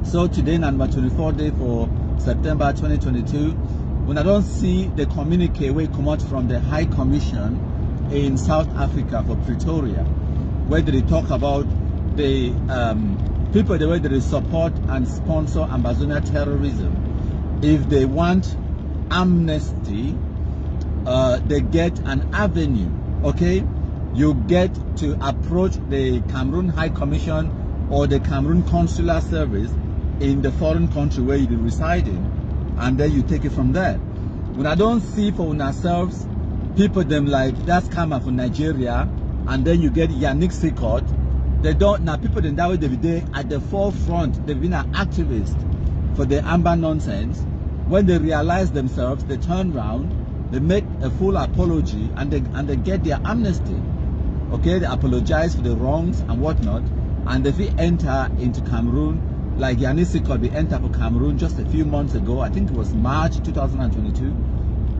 So today, number 24 day for September 2022, when I don't see the communique we come out from the High Commission in South Africa for Pretoria, where they talk about the people, the way they support and sponsor Ambazonia terrorism. If they want amnesty, they get an avenue, okay? You get to approach the Cameroon High Commission or the Cameroon Consular Service in the foreign country where you're residing, and then you take it from there. When I don't see for ourselves, people them like that's coming from Nigeria, and then you get Yannick Sikot. They don't now people in that way they at the forefront. They've been an activist for the Amber nonsense. When they realize themselves, they turn around, they make a full apology, and they get their amnesty. Okay, they apologize for the wrongs and whatnot, and if we enter into Cameroon, like Yannick Sikot, they enter for Cameroon just a few months ago. I think it was March 2022.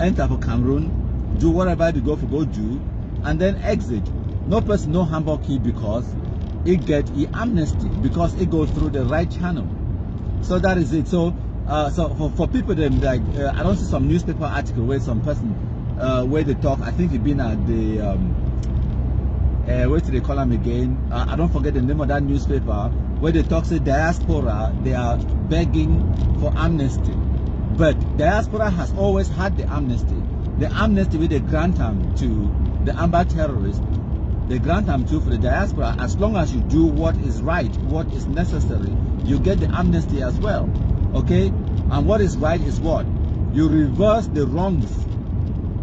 Enter for Cameroon, do whatever they go do, and then exit. No person, no Hamburg key, because it get amnesty, because it goes through the right channel. So that is it. So for people them like I don't see some newspaper article where some person where they talk. I think it been at the what do they call them again? I don't forget the name of that newspaper where they talk say diaspora, they are begging for amnesty, but diaspora has always had the amnesty. The amnesty where they grant them to the Amber terrorists, they grant them to for the diaspora. As long as you do what is right, what is necessary, you get the amnesty as well. Okay, and what is right is what you reverse the wrongs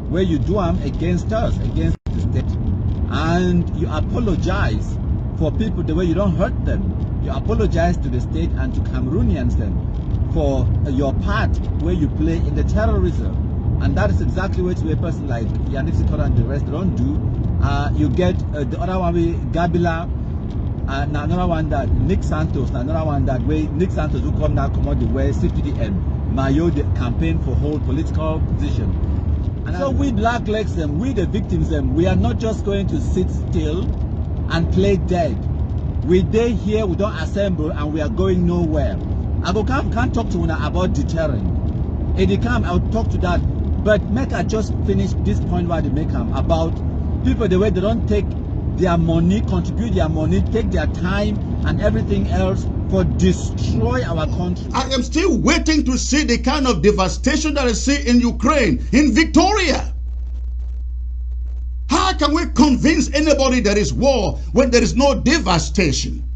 where you do them against us, against the state, and you apologize for people the way you don't hurt them. You apologize to the state and to Cameroonians then for your part where you play in the terrorism, and that is exactly what a person like Yannick Sikot and the rest don't do. You get the other one with Gabila, and another one that Nick Santos, another one that way Nick Santos who come now come out the way CPDM, Mayo the campaign for whole political position. And so we black legs them, we the victims them, we are not just going to sit still and play dead. We day here, we don't assemble, and we are going nowhere. I can't talk to una about deterrent. If they come, I'll talk to that. But make I just finish this point where they make them about people the way they don't take their money, contribute their money, take their time and everything else for destroy our country. I am still waiting to see the kind of devastation that I see in Ukraine, in Victoria. How can we convince anybody there is war when there is no devastation?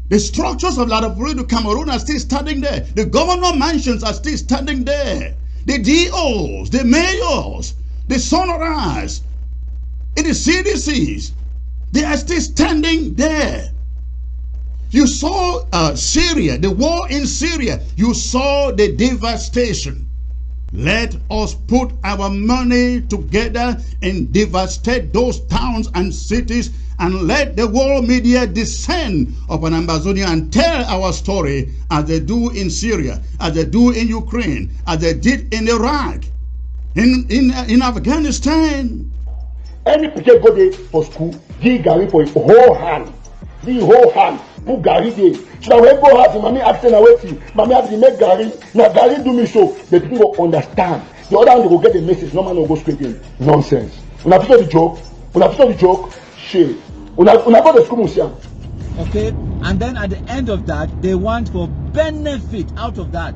The structures of Ladoporedo, Cameroon are still standing there. The governor mansions are still standing there. The DOs, the mayors, the sonoras, in the CDCs, they are still standing there. You saw Syria, the war in Syria. You saw the devastation. Let us put our money together and devastate those towns and cities, and let the world media descend upon Ambazonia and tell our story as they do in Syria, as they do in Ukraine, as they did in Iraq, in Afghanistan. Any picture go there for school, give Gary for his whole hand. The whole hand, put Gary there. So when go out, mommy asking away, mommy asking make Gary, now Gary do me so, the people will understand. The other one they will get the message, no man will go straight in. Nonsense. When I feel the joke, shit. When I go to school, Musia. Okay, and then at the end of that, they want for benefit out of that.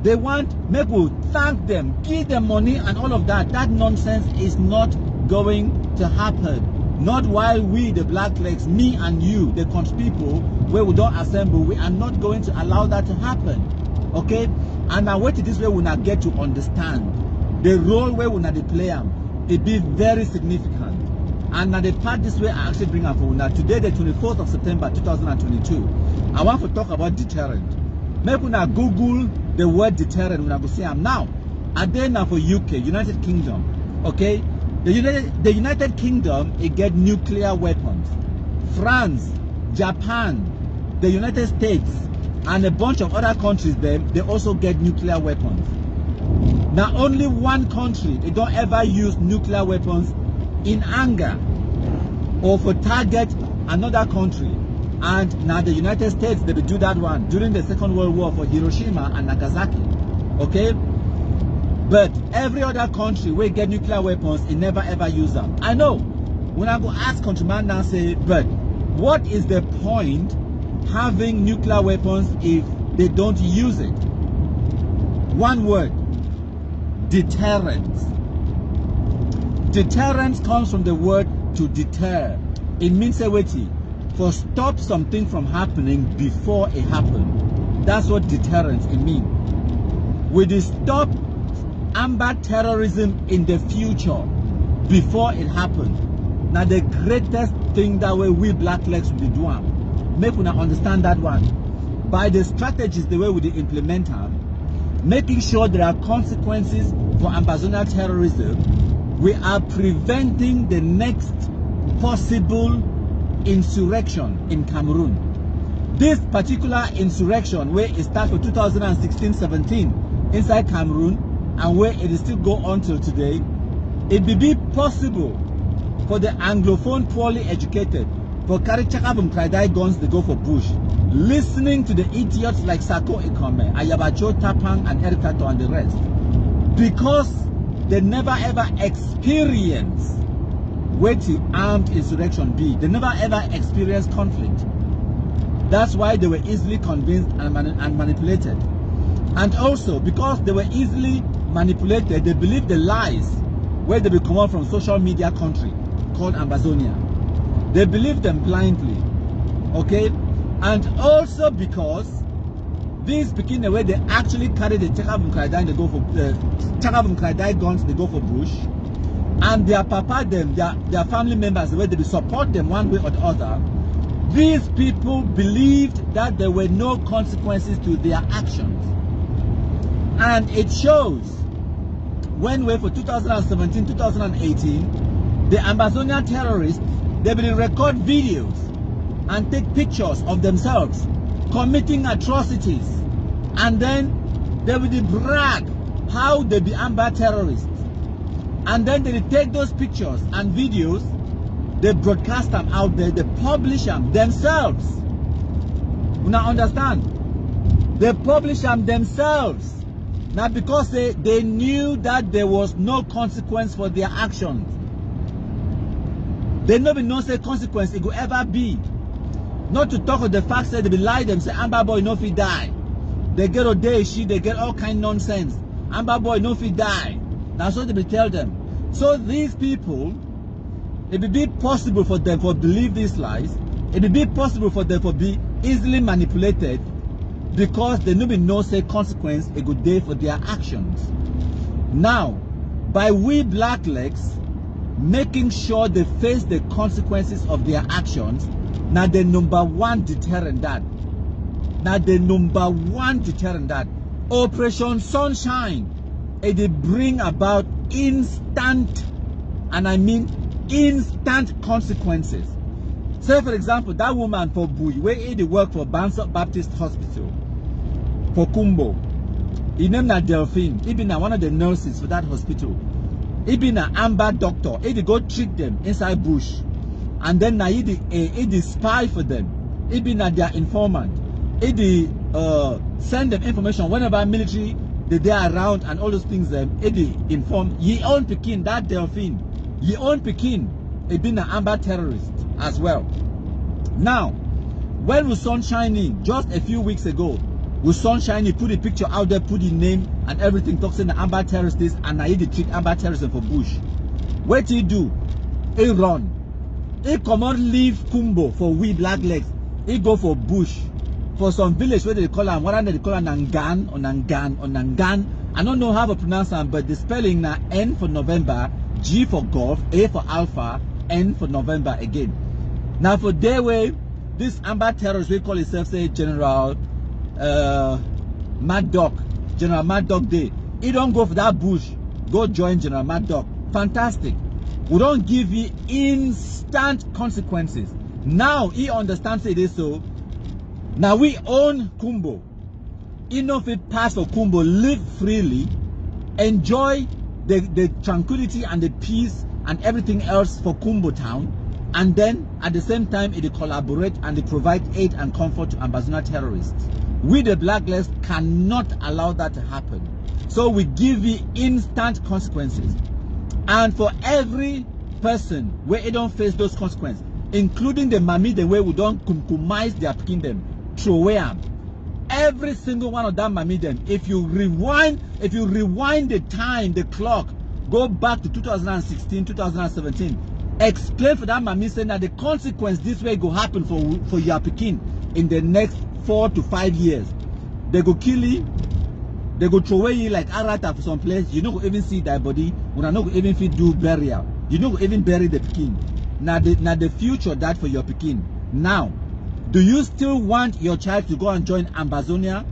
They want make we thank them, give them money and all of that. That nonsense is not going to happen. Not while we, the black legs, me and you, the country people, where we don't assemble, we are not going to allow that to happen. Okay? And now wait till this way we not get to understand the role where we not play them. It be very significant. And now the part this way I actually bring up for now. Today, the 24th of September 2022, I want to talk about deterrent. Maybe we not Google the word deterrent, we not go see them now. Are they now for UK, United Kingdom? Okay? The United Kingdom, it get nuclear weapons. France, Japan, the United States, and a bunch of other countries, they also get nuclear weapons. Now, only one country, they don't ever use nuclear weapons in anger or for target another country. And now the United States, they will do that one during the Second World War for Hiroshima and Nagasaki. Okay? But every other country will get nuclear weapons, it never ever use them. I know. When I go ask countryman now say, but what is the point having nuclear weapons if they don't use it? One word: deterrence. Deterrence comes from the word to deter. It means a waiting for stop something from happening before it happened. That's what deterrence it means. Will it stop amber terrorism in the future before it happens? Now the greatest thing that way we blacklegs will do, make una understand that one. By the strategies the way we implement them, making sure there are consequences for Ambazonia terrorism, we are preventing the next possible insurrection in Cameroon. This particular insurrection, where it started for 2016-17 inside Cameroon, and where it is still go on till today, it will be possible for the Anglophone poorly educated for carry chakabum kradai guns they go for bush, listening to the idiots like Sako Ikome, Ayabacho Tapang and Eric Tato and the rest, because they never ever experience what the armed insurrection be. They never ever experience conflict. That's why they were easily convinced and manipulated. And also because they were easily manipulated, they believe the lies where they will come out from social media country called Ambazonia. They believe them blindly. Okay? And also because these begin the way they actually carry the Chakabum Kradai, they go for Chakabum Kradai guns, they go for bush. And their papa them, their family members, the way they will support them one way or the other. These people believed that there were no consequences to their actions. And it shows when we for 2017, 2018, the Ambazonia terrorists, they will record videos and take pictures of themselves committing atrocities. And then they will brag how they be Amba terrorists. And then they will take those pictures and videos, they broadcast them out there, they publish them themselves. You now understand? They publish them themselves. Now because they knew that there was no consequence for their actions. They never know say consequence it could ever be. Not to talk of the fact that they be lie them, say Amber boy no fit die. They get a day she, they get all kind of nonsense. Amber boy no fit die. That's what they be tell them. So these people, it will be possible for them to believe these lies. It will be possible for them to be easily manipulated because they never know say consequence a good day for their actions. Now, by we blacklegs making sure they face the consequences of their actions, now the number one deterrent that. Now the number one deterrent that. Operation Sunshine, it will bring about instant, and I mean instant consequences. Say for example, that woman for Bui, where he work for Bansot Baptist Hospital, for Kumbo. He named her Delphine. He been one of the nurses for that hospital. He been an amber doctor. He go treat them inside bush. And then now he spy for them. He been their informant. He send them information whenever military they are around and all those things them. He inform. Ye own Pekin, that Delphine. Ye own Pekin. He been an amber terrorist as well. Now, when we Sunshine just a few weeks ago, with Sunshine put the picture out there, put the name and everything, talking the amber terrorists, and I treat amber terrorism for bush. What he do? He run. He come on leave Kumbo for we blacklegs. He go for bush. For some village where they call them, what they call them Nangan or Nangan or Nangan. I don't know how to pronounce them, but the spelling na N for November, G for golf, A for alpha, N for November again. Now for their way, this amber terrorist we call itself say General Mad Dog, General Mad Dog Day. He don't go for that bush, go join General Mad Dog. Fantastic. We don't give you instant consequences. Now he understands it is so. Now we own Kumbo. Enough it pass for Kumbo, live freely, enjoy the tranquility and the peace and everything else for Kumbo town. And then at the same time, they collaborate and they provide aid and comfort to Ambazona terrorists. We, the Blacklegs, cannot allow that to happen. So we give you instant consequences. And for every person where they don't face those consequences, including the mami, the way we don't compromise their kingdom, throw away them. Every single one of them mami them. If you rewind the time, the clock, go back to 2016, 2017, explain for that mami saying that the consequence this way go happen for your Pekin in the next 4 to 5 years. They go kill you, they go throw away you like Arata for some place. You don't even see that body. We are not even fit do burial. You don't even bury the Pekin. Now the future that for your Pekin. Now, do you still want your child to go and join Ambazonia?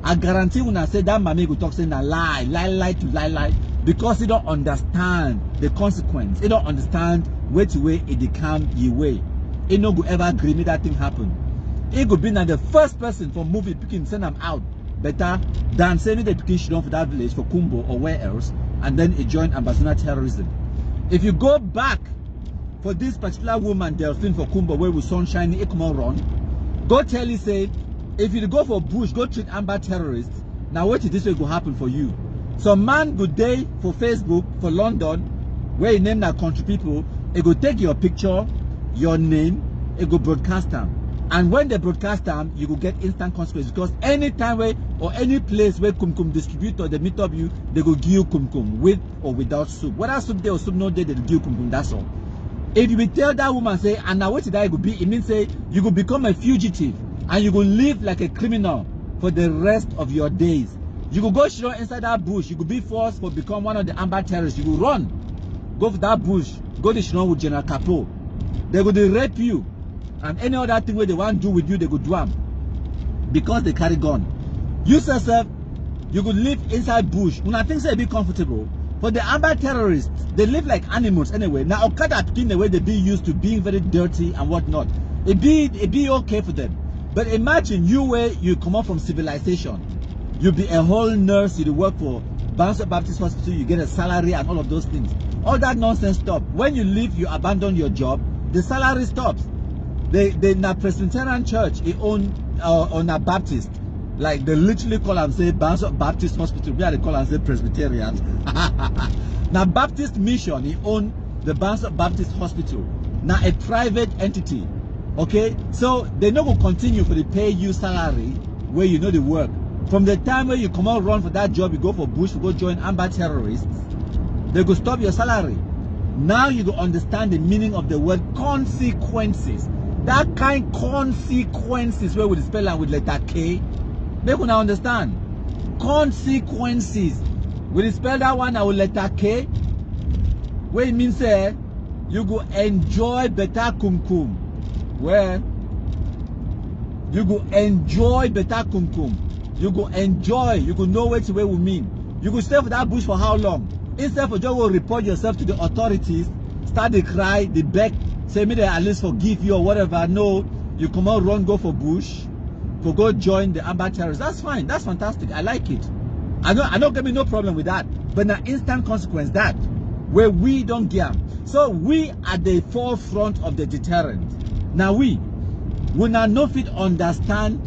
I guarantee when I say that mami go talk saying a lie, because he don't understand the consequence. He don't understand which way it come your way. He no go ever agree me that thing happen. He go be now the first person for movie picking send them out better than sending the picking down for that village for Kumbo or where else, and then he join Ambazona terrorism. If you go back for this particular woman Delphine for Kumbo where we sunshine it come on run, go tell you say if you go for bush, go treat Amber terrorists. Now what is this way go happen for you? Some man good day for Facebook for London where you name that country people, it go take your picture, your name, it go broadcast them. And when they broadcast them, you will get instant consequences, because anytime where or any place where Kumkum distributor they meet up you, they go give you Kumkum with or without soup. Whether soup there or soup no day, they give you Kumkum, that's all. If you will tell that woman say, and now what did I go be, it means say you will become a fugitive and you will live like a criminal for the rest of your days. You will go show inside that bush, you will be forced to become one of the Amber terrorists. You will run, go for that bush, go to Shino with General Capo. They will rape you. And any other thing where they want to do with you, they go do them. Because they carry gun. You yourself, you could live inside bush. When I think they be comfortable. For the Amber terrorists, they live like animals anyway. Now Okada in the way they be used to being very dirty and whatnot. It be okay for them. But imagine you where you come up from civilization. You be a whole nurse, you work for Bouncer Baptist Hospital, you get a salary and all of those things. All that nonsense stop. When you leave, you abandon your job, the salary stops. They na Presbyterian church he own on a Baptist, like they literally call and say Bouncer Baptist Hospital. Where they call and say Presbyterian. Now Baptist Mission he own the Bouncer Baptist Hospital. Now a private entity. Okay, so they no go continue for the pay you salary where you know the work. From the time where you come out run for that job, you go for bush, you go join Amber terrorists. They go stop your salary. Now you go understand the meaning of the word consequences. That kind consequences where we spell and with letter K. They can understand. Consequences. We spell that one with letter K. Where it means you go enjoy better kumkum. Where you go enjoy better kumkum. You go enjoy, you go know what we mean. You go stay for that bush for how long? Instead of just go report yourself to the authorities, start the cry, the beg, say me they at least forgive you or whatever. No, you come out run, go for bush, for go join the Amber terrorists. That's fine, that's fantastic. I like it. I don't give me no problem with that. But now instant consequence that where we don't get. So we are the forefront of the deterrent. Now we not no fit understand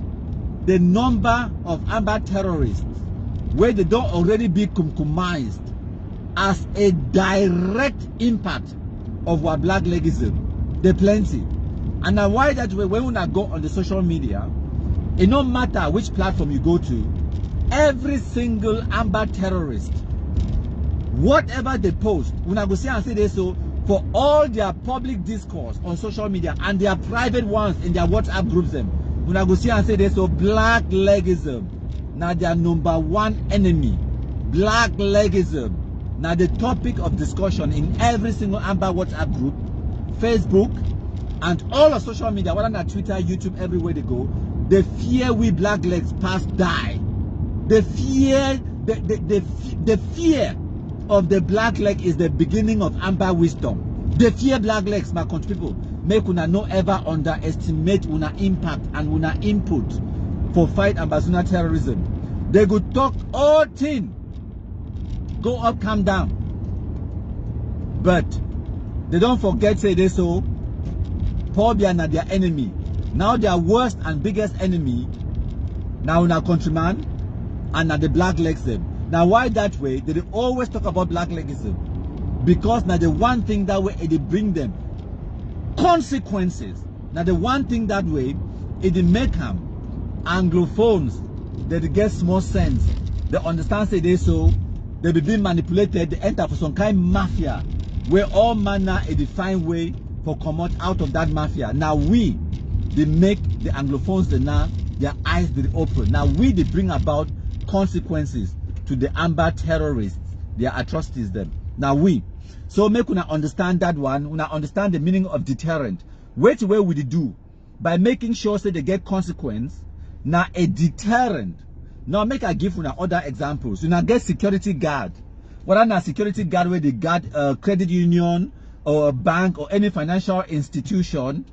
the number of Amber terrorists where they don't already be compromised as a direct impact of our blacklegism. They're plenty. And now why that way when we go on the social media, it no matter which platform you go to, every single Amber terrorist, whatever they post, when I go see and say this, so for all their public discourse on social media and their private ones in their WhatsApp groups them, when I go see and say this, so blacklegism now their number one enemy. Blacklegism now the topic of discussion in every single Amber WhatsApp group, Facebook, and all of social media, whether on Twitter, YouTube, everywhere they go. They fear we blacklegs past die. The fear of the blackleg is the beginning of Amber wisdom. They fear blacklegs, my country people. Make una no ever underestimate una impact and una input for fight Ambazona terrorism. They could talk all thing, go up, come down, but they don't forget say this. So Pobia na their enemy. Now their worst and biggest enemy, now na countryman, and na the black legs them. Now why that way? They always talk about black legism. Because now the one thing that way, it bring them consequences. Now the one thing that way, it make them Anglophones, they get small sense. They understand say they so, they be being manipulated, they enter for some kind of mafia, where all manner a defined way for come out of that mafia. Now we, they make the Anglophones now, their eyes they open. Now we, they bring about consequences to the amber terrorists, their atrocities them. Now we, so make una understand that one, una understand the meaning of deterrent. Which way would you do? By making sure say they get consequence. Now a deterrent. Now make I give una other examples. You now get security guard. Whether na security guard where they guard a credit union or a bank or any financial institution,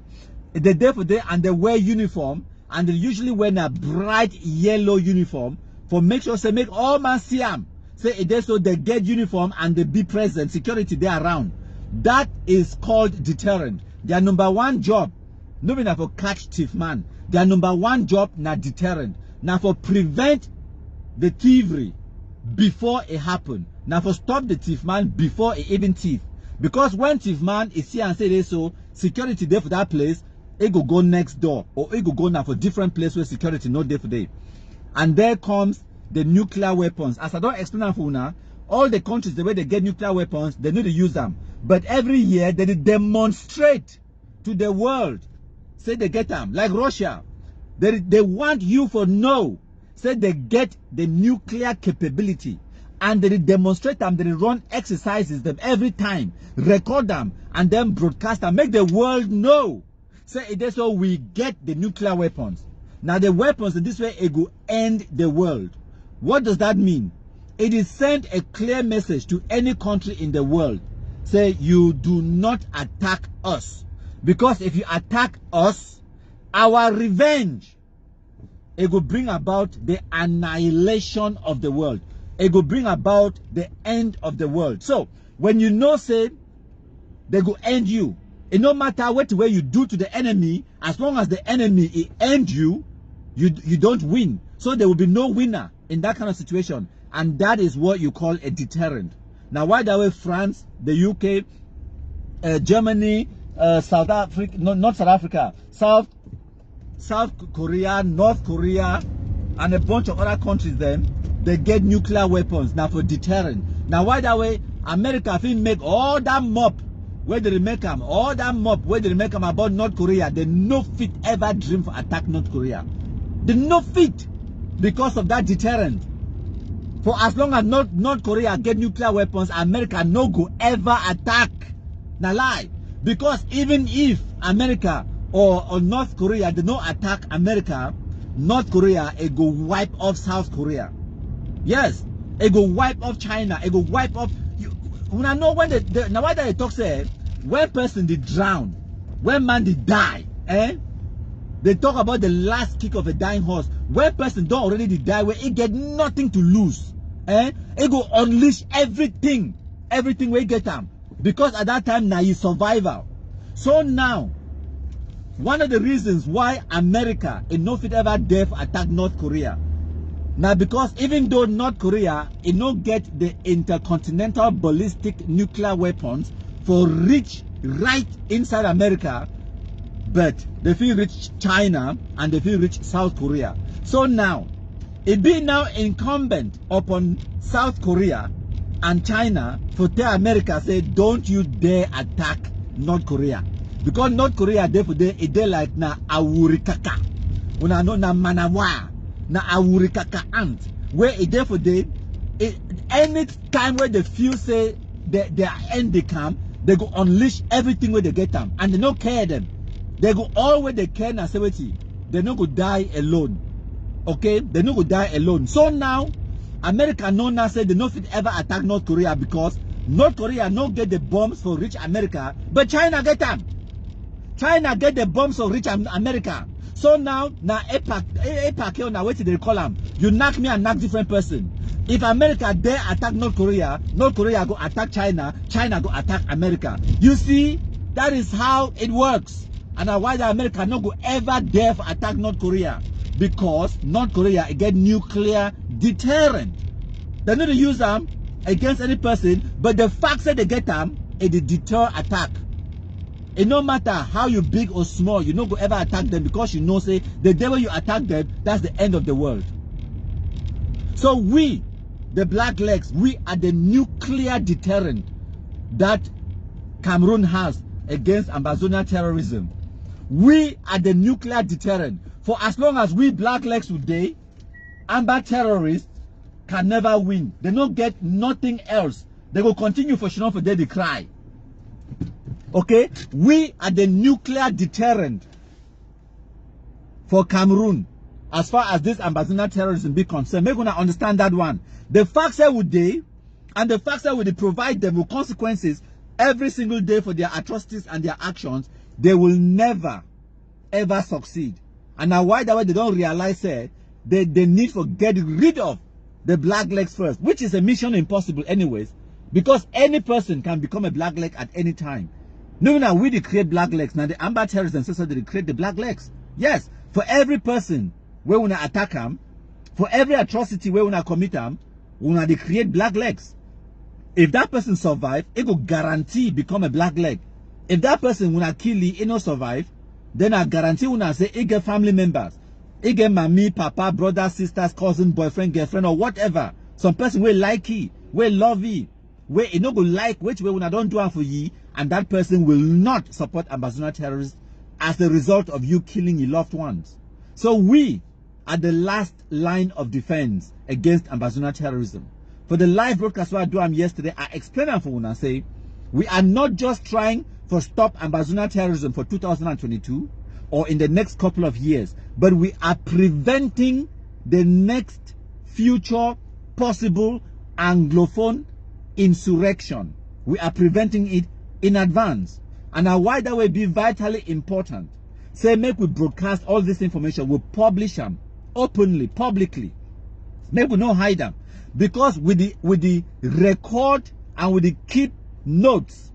they're there for day and they wear uniform, and they usually wear a bright yellow uniform for make sure say make all man see them. Say it is so they get uniform and they be present, security they around. That is called deterrent. Their number one job, no be for catch thief man. Their number one job na deterrent. Now for prevent the thievery before it happen. Now for stop the thief man before it even thief. Because when thief man is here and say this, so security there for that place, it go next door, or it go now for different place where security not there for day. And there comes the nuclear weapons. As I don't explain for now, all the countries the way they get nuclear weapons, they need to use them. But every year they demonstrate to the world, say they get them. Like Russia, they want you for know, say they get the nuclear capability, and they demonstrate them. They run exercises them every time, record them, and then broadcast them, make the world know. Say it is so we get the nuclear weapons. Now the weapons in this way it will end the world. What does that mean? It is send a clear message to any country in the world. Say you do not attack us. Because if you attack us, our revenge, it will bring about the annihilation of the world. It will bring about the end of the world. So when you know say they will end you, it no matter what way you do to the enemy, as long as the enemy it end you, you don't win. So there will be no winner in that kind of situation. And that is what you call a deterrent. Now why that way France, the UK, Germany, South Africa, no, not South Africa, South Korea, North Korea, and a bunch of other countries then, they get nuclear weapons now for deterrent. Now why that way America fit make all that mop where they make them, all that mop where they make them about North Korea, they no fit ever dream for attack North Korea. They no fit because of that deterrent. For as long as North Korea get nuclear weapons, America no go ever attack. Now lie. Because even if America or North Korea they don't attack America, North Korea it go wipe off South Korea. Yes, it go wipe off China, it go wipe off. When I know when now why they talk say when person they drown, when man they die, they talk about the last kick of a dying horse. When person don't already die, where it get nothing to lose, it go unleash everything where it get them. Because at that time now is survival. So now, one of the reasons why America is no fit ever dare attack North Korea. Now because even though North Korea it no get the intercontinental ballistic nuclear weapons for reach right inside America, but they feel reach China and they feel reach South Korea. So now it be now incumbent upon South Korea and China for tell America say don't you dare attack North Korea. Because North Korea there for day it dey like na awurikaka. Una know na manawa. Na awurikaka ant where it there for day any time where they feel say their end they come, they go unleash everything where they get them and they don't care them. They go all where they care na safety. They no go die alone. Okay? They no go die alone. So now America no now say they no fit ever attack North Korea because North Korea no get the bombs for reach America, but China get them. China get the bombs for reach America. So now APAC now what they call them? You knock me and knock different person. If America dare attack North Korea go attack China, China go attack America. You see, that is how it works. And now why the America not go ever dare for attack North Korea? Because North Korea get nuclear deterrent. They need to use them against any person, but the fact that they get them, it deter attack. It no matter how you big or small, you not go ever attack them, because you know say the day when you attack them, that's the end of the world. So we, the Black Legs, we are the nuclear deterrent that Cameroon has against Ambazonia terrorism. We are the nuclear deterrent. For as long as we Black Legs today, Amber terrorists can never win. They don't get nothing else. They will continue for sure for they cry. Okay? We are the nuclear deterrent for Cameroon as far as this Ambazonia terrorism be concerned. Make una understand that one. The facts that would they, and the facts that would provide them with consequences every single day for their atrocities and their actions, they will never ever succeed. And now why that way they don't realize they need for getting rid of the Black Legs first, which is a mission impossible anyways, because any person can become a Black Leg at any time. No, now we create Black Legs. Now the Amber terrorists and so they create the Black Legs. Yes, for every person where we attack them, for every atrocity where we commit them, we create Black Legs. If that person survive, it will guarantee become a Black Leg. If that person will kill you, it not survive, then I guarantee will say it get family members. It get mommy, papa, brother, sisters, cousin, boyfriend, girlfriend, or whatever. Some person will like you, will love you, where it not go like which way when I don't do it for you, and that person will not support Ambazonia terrorists as a result of you killing your loved ones. So we are the last line of defense against Ambazonia terrorism. For the live broadcast where I do yesterday, I explained for when I say we are not just trying to stop Ambazonia terrorism for 2022 or in the next couple of years, but we are preventing the next future possible Anglophone insurrection. We are preventing it in advance. And now why that will be vitally important. Say make we broadcast all this information, we publish them openly, publicly. Make we not hide them. Because with the record and with the keep notes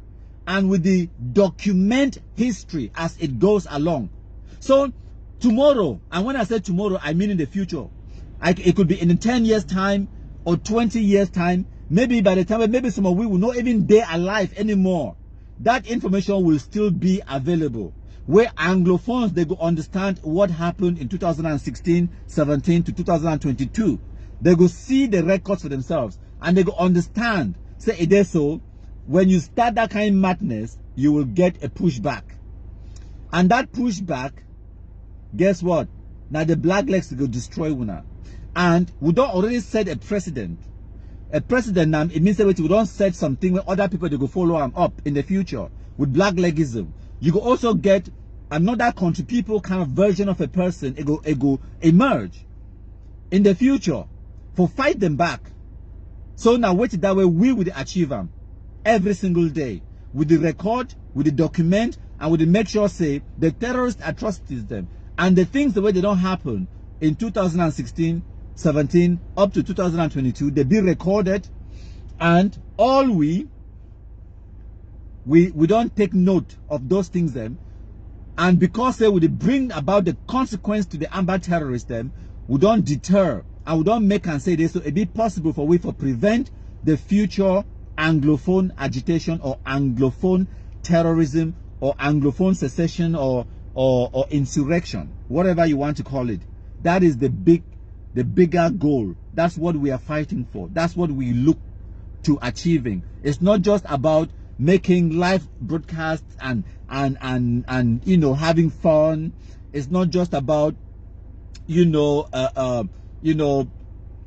and with the document history as it goes along. So tomorrow, and when I say tomorrow, I mean in the future. It could be in 10 years time or 20 years time. Maybe by the time, maybe some of we will not even dare alive anymore. That information will still be available. Where Anglophones, they go understand what happened in 2016, 17 to 2022. They go see the records for themselves and they go understand. Say it is so. When you start that kind of madness, you will get a pushback. And that pushback, guess what? Now the Black Legs will destroy Una. And we don't already set a precedent. A precedent now, it means that we don't set something where other people they go follow them up in the future with Black Legism. You could also get another country people kind of version of a person. It go emerge in the future for fight them back. So now wait that way we will achieve them every single day with the record, with the document, and with the make sure say the terrorist atrocities them and the things the way they don't happen in 2016, 17 up to 2022 they be recorded, and all we don't take note of those things them, and because they would bring about the consequence to the Amber terrorists them, we don't deter and we don't make and say this, so it be possible for we to prevent the future Anglophone agitation or Anglophone terrorism or Anglophone secession or insurrection, whatever you want to call it. That is the bigger goal. That's what we are fighting for. That's what we look to achieving. It's not just about making live broadcasts and you know having fun. It's not just about you know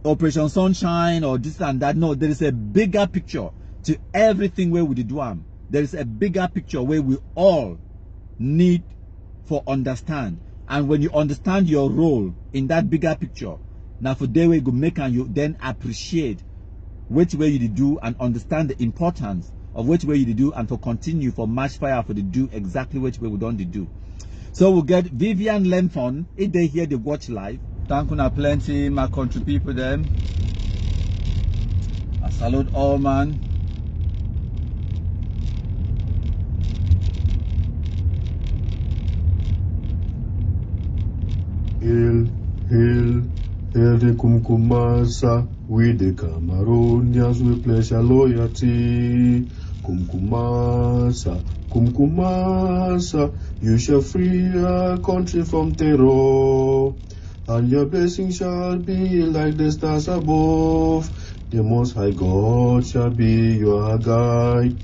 Operation Sunshine or this and that. No, there is a bigger picture to everything where we do. There is a bigger picture where we all need for understand. And when you understand your role in that bigger picture, now for day we go make and you then appreciate which way you do and understand the importance of which way you do, and for continue for match fire for the do exactly which way we don't do. So we'll get Vivian Lemphon if they hear the watch live. Thank you plenty, my country people them. I salute all man. Hail, hail, hail the Kumkumasa. We the Cameroonians, we pledge our loyalty. Kumkumasa, Kumkumasa, you shall free our country from terror. And your blessing shall be like the stars above. The Most High God shall be your guide.